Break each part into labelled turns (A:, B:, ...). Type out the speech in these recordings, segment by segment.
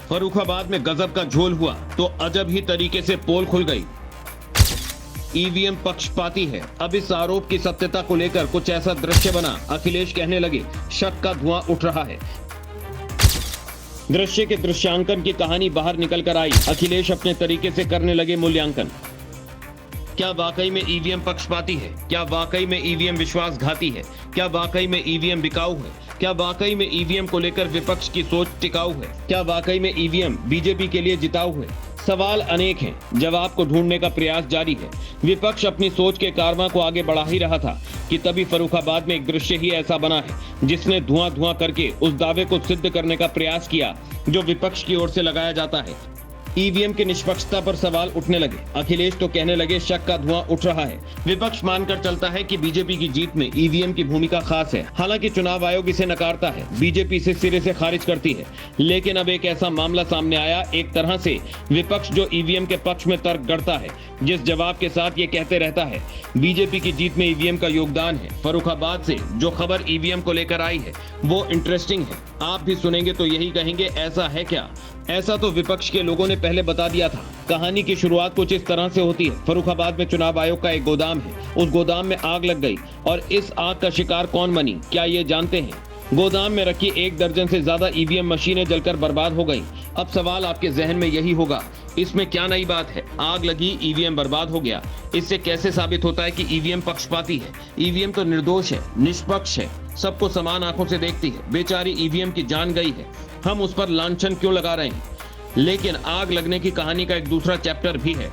A: फर्रुखाबाद में गजब का झोल हुआ तो अजब ही तरीके से पोल खुल गई। ईवीएम पक्षपाती है। अब इस आरोप की सत्यता को लेकर कुछ ऐसा दृश्य बना, अखिलेश कहने लगे शक का धुआं उठ रहा है। दृश्य के दृश्यांकन की कहानी बाहर निकल कर आई। अखिलेश अपने तरीके से करने लगे मूल्यांकन। क्या वाकई में ईवीएम पक्षपाती है? क्या वाकई में ईवीएम विश्वासघाती है? क्या वाकई में ईवीएम बिकाऊ है? क्या वाकई में ईवीएम को लेकर विपक्ष की सोच टिकाऊ है? क्या वाकई में ईवीएम बीजेपी के लिए जिताऊ है? सवाल अनेक हैं, जवाब को ढूंढने का प्रयास जारी है। विपक्ष अपनी सोच के कारवां को आगे बढ़ा ही रहा था कि तभी फर्रुखाबाद में एक दृश्य ही ऐसा बना है जिसने धुआं धुआं करके उस दावे को सिद्ध करने का प्रयास किया जो विपक्ष की ओर से लगाया जाता है। ईवीएम की निष्पक्षता पर सवाल उठने लगे। अखिलेश तो कहने लगे शक का धुआं उठ रहा है। विपक्ष मानकर चलता है कि बीजेपी की जीत में ईवीएम की भूमिका खास है। हालांकि चुनाव आयोग इसे नकारता है, बीजेपी इसे सिरे से खारिज करती है। लेकिन अब एक ऐसा मामला सामने आया, एक तरह से विपक्ष जो ईवीएम के पक्ष में तर्क गढ़ता है, जिस जवाब के साथ ये कहते रहता है बीजेपी की जीत में ईवीएम का योगदान है। फर्रुखाबाद से जो खबर ईवीएम को लेकर आई है वो इंटरेस्टिंग है। आप भी सुनेंगे तो यही कहेंगे ऐसा है क्या? ऐसा तो विपक्ष के लोगों ने पहले बता दिया था। कहानी की शुरुआत कुछ इस तरह से होती है। फर्रुखाबाद में चुनाव आयोग का एक गोदाम है। उस गोदाम में आग लग गई और इस आग का शिकार कौन बनी, क्या ये जानते हैं? गोदाम में रखी 1 दर्जन से ज्यादा ईवीएम मशीनें जलकर बर्बाद हो गई। अब सवाल आपके जहन में यही होगा, इसमें क्या नई बात है? आग लगी, ईवीएम बर्बाद हो गया। इससे कैसे साबित होता है कि ईवीएम पक्षपाती है? ईवीएम तो निर्दोष है, निष्पक्ष है, सबको समान आंखों से देखती है। बेचारी ईवीएम की जान गई है, हम उस पर लांछन क्यों लगा रहे हैं? लेकिन आग लगने की कहानी का एक दूसरा चैप्टर भी है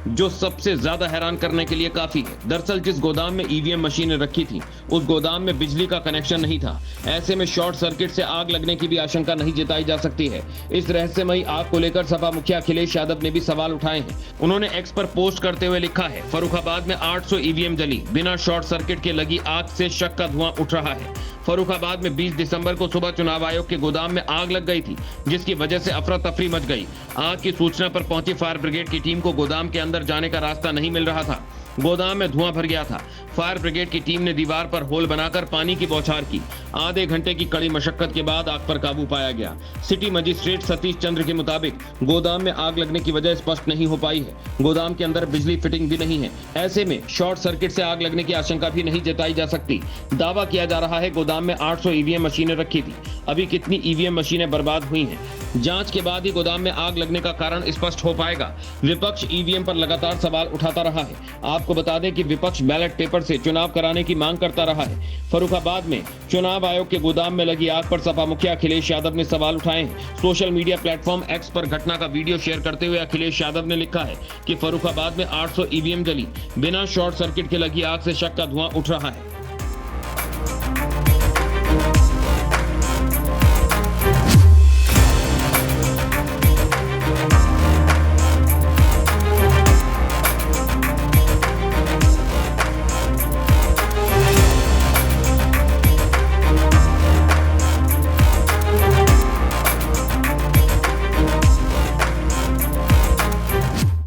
A: जो सबसे ज्यादा हैरान करने के लिए काफी है। दरअसल जिस गोदाम में ईवीएम मशीनें रखी थी उस गोदाम में बिजली का कनेक्शन नहीं था। ऐसे में शॉर्ट सर्किट से आग लगने की भी आशंका नहीं जताई जा सकती है। इस रहस्यमयी आग को लेकर सपा मुखिया अखिलेश यादव ने भी सवाल उठाए हैं। उन्होंने एक्स पर पोस्ट करते हुए लिखा है, फर्रुखाबाद में 800 ईवीएम जली, बिना शॉर्ट सर्किट के लगी आग से शक का धुआं उठ रहा है। फर्रुखाबाद में 20 दिसंबर को सुबह चुनाव आयोग के गोदाम में आग लग गई थी, जिसकी वजह से अफरा तफरी मच गई। आग की सूचना पर पहुंची फायर ब्रिगेड की टीम को गोदाम के अंदर जाने का रास्ता नहीं मिल रहा था। गोदाम में धुआं भर गया था। फायर ब्रिगेड की टीम ने दीवार पर होल बनाकर पानी की बौछार की। आधे घंटे की कड़ी मशक्कत के बाद आग पर काबू पाया गया। सिटी मजिस्ट्रेट सतीश चंद्र के मुताबिक गोदाम में आग लगने की वजह स्पष्ट नहीं हो पाई है। गोदाम के अंदर बिजली फिटिंग भी नहीं है। ऐसे में शॉर्ट सर्किट से आग लगने की आशंका भी नहीं जताई जा सकती। दावा किया जा रहा है गोदाम में 800 ईवीएम मशीनें रखी थी। अभी कितनी ईवीएम मशीनें बर्बाद हुई हैं, जांच के बाद ही गोदाम में आग लगने का कारण स्पष्ट हो पाएगा। विपक्ष ईवीएम पर लगातार सवाल उठाता रहा है। आपको बता दें कि विपक्ष बैलेट पेपर से चुनाव कराने की मांग करता रहा है। फर्रुखाबाद में चुनाव आयोग के गोदाम में लगी आग पर सपा मुखिया अखिलेश यादव ने सवाल उठाए हैं। सोशल मीडिया प्लेटफॉर्म एक्स पर घटना का वीडियो शेयर करते हुए अखिलेश यादव ने लिखा है कि फर्रुखाबाद में 800 ईवीएम जली, बिना शॉर्ट सर्किट के लगी आग से शक का धुआं उठ रहा है।